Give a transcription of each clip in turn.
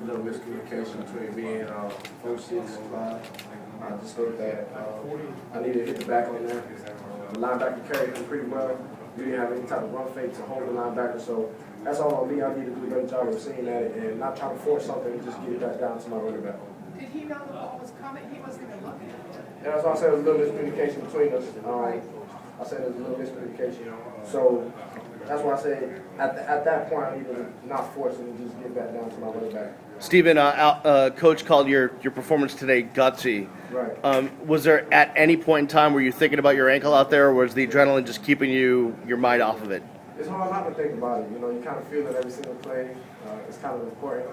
a little miscommunication between me and Coach Six. I just thought that I needed to hit the back on there. The linebacker carried him pretty well. We didn't have any type of run fake to hold the linebacker, so that's all on me. I need to do a better job of seeing that and not trying to force something and just get it back down to my running back. Did he know the ball was coming? He wasn't even looking at it. Yeah, that's why I said there was a little miscommunication between us. I said there was a little miscommunication. So that's why I said at that point I needed to not force it and just get back down to my running back. Steven, Coach called your performance today gutsy. Right. Was there at any point in time where you're thinking about your ankle out there, or was the adrenaline just keeping your mind off of it? It's hard not to think about it. You know, you kind of feel it every single play. It's kind of important.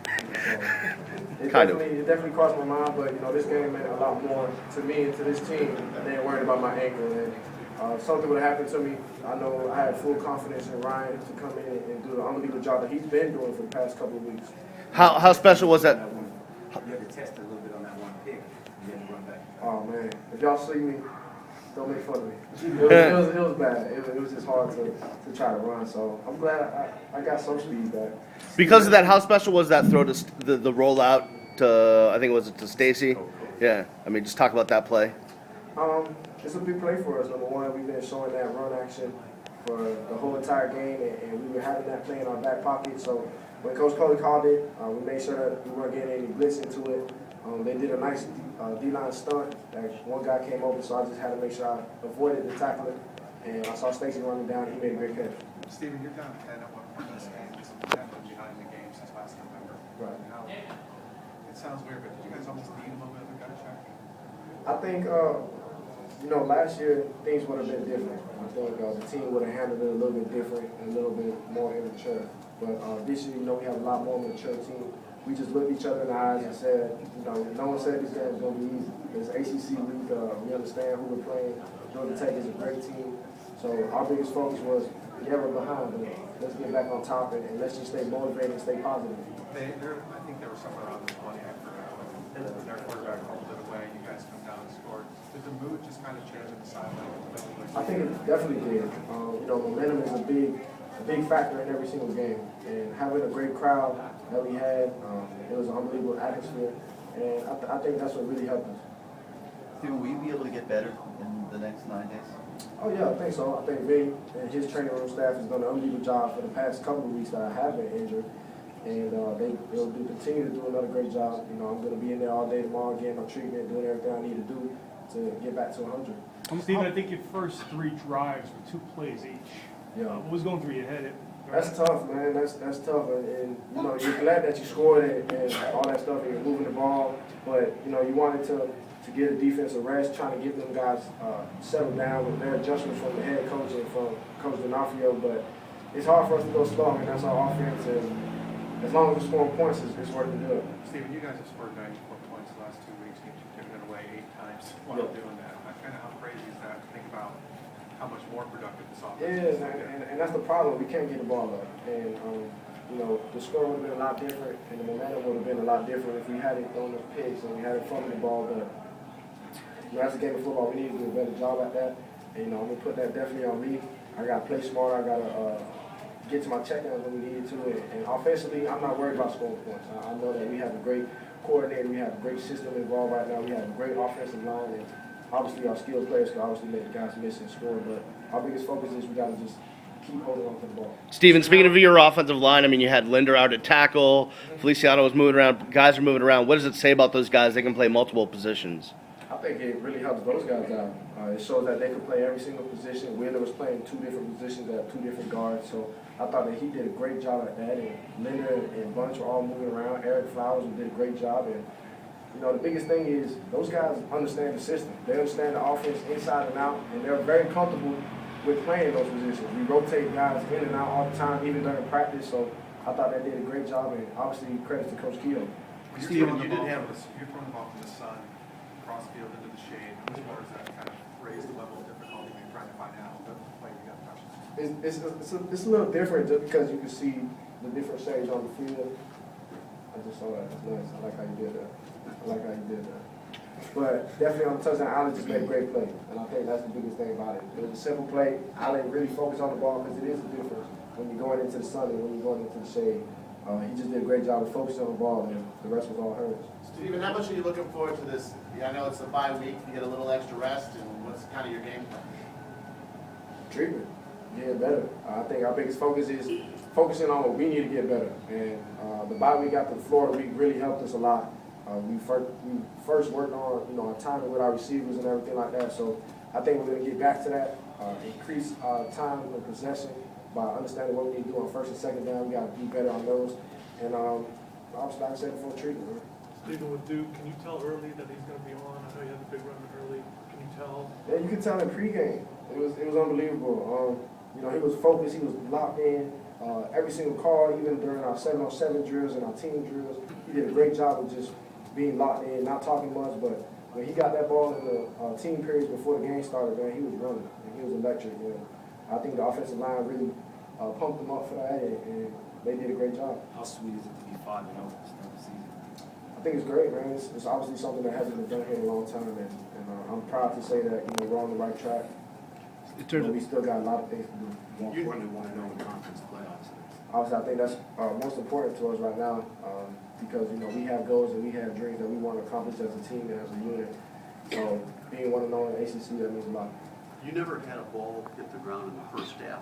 So it definitely crossed my mind, but you know, this game meant a lot more to me and to this team than worried about my ankle. And something would have happened to me. I know I had full confidence in Ryan to come in and do the unbelievable job that he's been doing for the past couple of weeks. How special was that? You had to test a little bit on that one pick. You had to run back. Oh man, if y'all see me, don't make fun of me. It was bad. It was just hard to try to run. So I'm glad I got some speed back. Because of that, how special was that throw to the rollout to, I think it was to Stacy? Yeah. I mean, just talk about that play. It's a big play for us. Number one, we've been showing that run action for the whole entire game, and we were having that play in our back pocket. So when Coach Coley called it, we made sure that we weren't getting any blitz into it. They did a nice D-line stunt. One guy came over, so I just had to make sure I avoided the tackler. And I saw Stacy running down. He made a great catch. Steven, you're down 10 at one point in this game. This has been behind the game since last November. Right. Now, it sounds weird, but did you guys almost need a little bit of a gut check? I think, you know, last year things would have been different. I think the team would have handled it a little bit different and a little bit more immature. But this year, you know, we have a lot more mature team. We just looked each other in the eyes and said, you know, no one said this game was going to be easy. It's ACC week. We understand who we're playing. Georgia Tech is a great team. So our biggest focus was, yeah, we're behind, but let's get back on top and let's just stay motivated and stay positive. I think they were somewhere around this 20 after their quarterback rolled it away. You guys come down and scored. Did the mood just kind of change on the sideline? I think it definitely did. You know, momentum is a big factor in every single game. And having a great crowd that we had, it was an unbelievable atmosphere. And I think that's what really helped us. Steven, will you be able to get better in the next 9 days? Oh yeah, I think so. I think Vic and his training room staff has done an unbelievable job for the past couple of weeks that I have been injured. And they'll continue to do another great job. You know, I'm going to be in there all day tomorrow, getting my treatment, doing everything I need to do to get back to 100. Steven, I think your first 3 drives were 2 plays each. Yeah. What was going through your head? That's tough, man. That's tough. And you know, you're glad that you scored and all that stuff and you're moving the ball. But, you know, you wanted to get a defensive rest, trying to get them guys settled down with their adjustments from the head coach and from Coach D'Onofrio. But it's hard for us to go slow. I mean, that's our offense. And as long as we're scoring points, it's working good. Steven, you guys have scored 94 points the last 2 weeks. You've given it away 8 times while doing that. Kind of how crazy is that to think about how much more productive this offense is? And that's the problem. We can't get the ball up. And, you know, the score would have been a lot different and the momentum would have been a lot different if we had it thrown those picks and we had it fumbled the ball. But, you know, as a game of football, we need to do a better job at that. And, you know, I'm going to put that definitely on me. I got to play smarter. I got to get to my checkdowns when we needed to. And offensively, I'm not worried about scoring points. I know that we have a great coordinator. We have a great system involved right now. We have a great offensive line. And obviously, our skilled players can obviously make the guys miss and score. But our biggest focus is we got to just keep holding on to the ball. Steven, speaking of your offensive line, I mean, you had Linder out at tackle. Feliciano was moving around. Guys are moving around. What does it say about those guys? They can play multiple positions. I think it really helps those guys out. It shows that they can play every single position. Wheeler was playing 2 different positions at 2 different guards, so I thought that he did a great job at that. And Linder and Bunch were all moving around. Eric Flowers did a great job. And you know, the biggest thing is those guys understand the system. They understand the offense inside and out, and they're very comfortable with playing those positions. We rotate guys in and out all the time, even during practice. So I thought they did a great job, and obviously credit to Coach Keough. Steven, you did have you're throwing the ball from the sun, cross field into the shade. How much more does that kind of raise the level of difficulty when you're trying to find out the play you got touches? It's a little different just because you can see the different shades on the field. I just saw that. That's nice. I like how you did that. But definitely on the touchdown, Allen just made a great play. And I think that's the biggest thing about it. It was a simple play. Allen really focused on the ball because it is a difference when you're going into the sun and when you're going into the shade. He just did a great job of focusing on the ball, and the rest was all hers. Steven, how much are you looking forward to this? Yeah, I know it's a bye week, you get a little extra rest, and what's kind of your game plan? Treatment, getting better. I think our biggest focus is focusing on what we need to get better. And the bye week after the Florida week really helped us a lot. We first worked on our timing with our receivers and everything like that. So I think we're going to get back to that, increase time and possession by understanding what we need to do on first and second down. We got to be better on those. And obviously, like I said before, treatment. Right? Stephen, with Duke, can you tell early that he's going to be on? I know you had the big run early. Can you tell? Yeah, you could tell in pregame. It was unbelievable. He was focused. He was locked in. Every single call, even during our 7-on-7 drills and our team drills, he did a great job of just being locked in, not talking much. But when he got that ball in the team periods before the game started, man, he was running and he was electric. And I think the offensive line really pumped him up for that, and they did a great job. How sweet is it to be 5-0 to start the season? I think it's great, man. It's obviously something that hasn't been done here in a long time, and I'm proud to say that we're on the right track. But we still got a lot of things to do. More importantly, want to know in conference playoffs. Obviously, I think that's most important to us right now because we have goals and we have dreams that we want to accomplish as a team and as a unit. So being 1-0 in the ACC, that means a lot. You never had a ball hit the ground in the first half.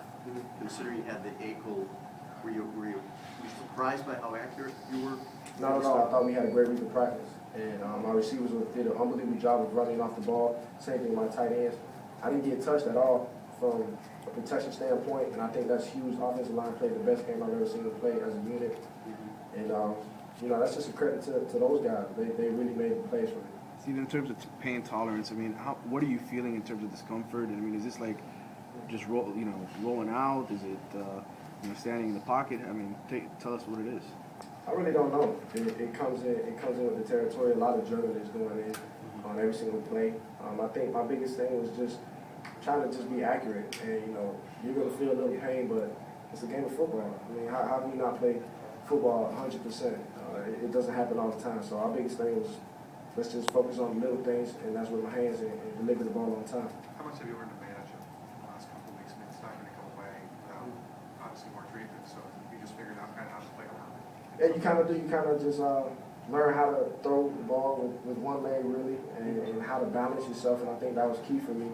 Considering you had the ankle, were you surprised by how accurate you were? Not at all. I thought we had a great week of practice, and my receivers did an unbelievable job of running off the ball. Same thing with my tight ends. I didn't get touched at all from a protection standpoint, and I think that's huge. Offensive line played the best game I've ever seen them play as a unit, and that's just a credit to those guys. They really made the plays for me. Steve, in terms of pain tolerance, I mean, what are you feeling in terms of discomfort? I mean, is this like just rolling out? Is it standing in the pocket? I mean, tell us what it is. I really don't know. It comes in with the territory. A lot of adrenaline is going in on every single play. I think my biggest thing was just trying to just be accurate. And you're gonna feel a little pain, but it's a game of football. I mean, how do you not play football 100%? It doesn't happen all the time. So our biggest thing was let's just focus on the little things, and that's with my hands and deliver the ball on time. How much have you learned to manage it in the last couple of weeks? I mean, it's not going to go away without obviously more treatment, so you just figured out kind of how to play around it. Yeah, you kind of do. You kind of just learn how to throw the ball with one leg, really, and how to balance yourself, and I think that was key for me.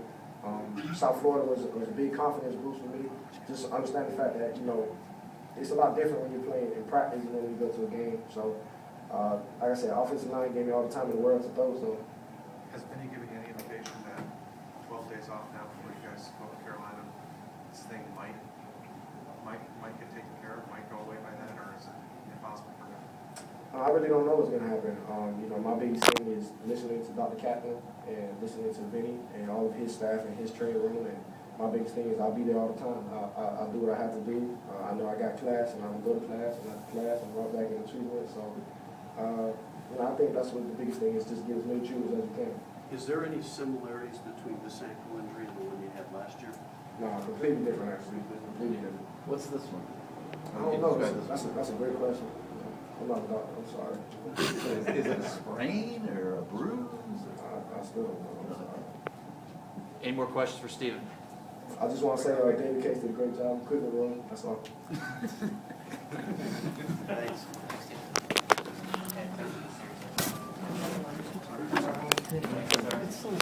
South Florida was a big confidence boost for me. Just understand the fact that, it's a lot different when you're playing in practice than when you go to a game. So, like I said, offensive line gave me all the time in the world to throw, so. Has Vinny given you any indication that 12 days off now before you guys go to Carolina, this thing might get taken care of, might go away by then, or is it impossible for them? I really don't know what's going to happen. My biggest thing is listening to Dr. Kaplan and listening to Vinny and all of his staff and his training room. And my biggest thing is I'll be there all the time. I'll do what I have to do. I know I got class, and I'm going to go to class, and after class, I'm right back in the treatment. So, I think that's what the biggest thing is, just get as many treatments as you can. Is there any similarities between this ankle injury and the one you had last year? No, completely different, actually. Completely different. What's this one? I don't know. That's a great question. I'm not a doctor. I'm sorry. Is it a sprain or a bruise? I still don't know. I'm sorry. Any more questions for Stephen? I just want to say David Case did a great job. Quick and run. That's all. Thanks.